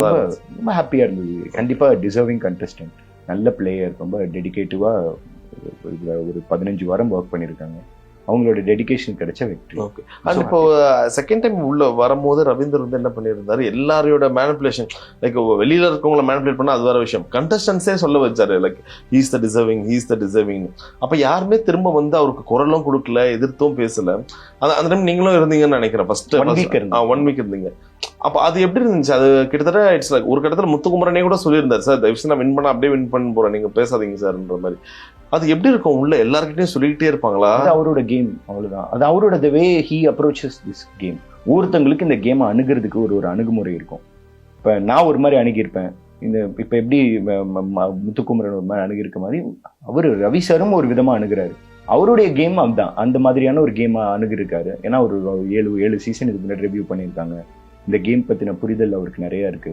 ரொம்ப ஹாப்பியா இருந்தது. கண்டிப்பா டிசர்விங் கண்டஸ்டன்ட், நல்ல பிளேயர், ரொம்ப டெடிகேட்டிவா ஒரு 15 வாரம் ஒர்க் பண்ணியிருக்காங்க. அவங்களோட டெடிகேஷன் கிடைச்ச வெற்றி. ஓகே. அது இப்போ செகண்ட் டைம் உள்ள வரும்போது ரவீந்தர் வந்து என்ன பண்ணியிருந்தாரு, எல்லாரையோட மேனிபுலேஷன், லைக் வெளியில இருக்கவங்கள மேனிபுலேட் பண்ணா அது வேற விஷயம், கண்டஸ்டன்ஸே சொல்ல வச்சாரு லைக் ஹீஸ் த டிசர்விங். அப்ப யாருமே திரும்ப வந்து அவருக்கு குரலும் கொடுக்கல, எதிர்த்தும் பேசல. அந்த டைம் நீங்களும் இருந்தீங்கன்னு நினைக்கிறேன். ஃபர்ஸ்ட் 1 வீக் இருந்தீங்க. அப்ப அது எப்படி இருந்துச்சு? அது கிட்டத்தட்ட இட்ஸ் லைக் ஒரு கட்டத்துல முத்துக்குமரனே கூட சொல்லியிருந்தாரு, சார் தயவுசெய்து நான் வின் பண்ண அப்படியே வின் பண்ண போறேன், நீங்க பேசாதீங்க சார்ன்ற மாதிரி. அது எப்படி இருக்கும்? உள்ள எல்லார்கிட்டையும் சொல்லிக்கிட்டே இருப்பாங்களா? அது அவரோட கேம், அவ்வளவுதான். அது அவரோட the way he approaches this game. ஒருத்தங்களுக்கு இந்த கேமை அணுகிறதுக்கு ஒரு அணுகுமுறை இருக்கும். இப்ப நான் ஒரு மாதிரி அணுகியிருப்பேன். இப்ப எப்படி முத்துக்குமரன் ஒரு மாதிரி அணுகிருக்க மாதிரி அவரு ரவி சாரும் ஒரு விதமா அணுகிறாரு. அவருடைய கேம் அதுதான், அந்த மாதிரியான ஒரு கேம் அணுகிருக்காரு. ஏன்னா ஒரு 7 சீசன் இதுக்கு முன்னாடி ரிவ்யூ பண்ணியிருக்காங்க. இந்த கேம் பத்தின புரிதல் அவருக்கு நிறைய இருக்கு.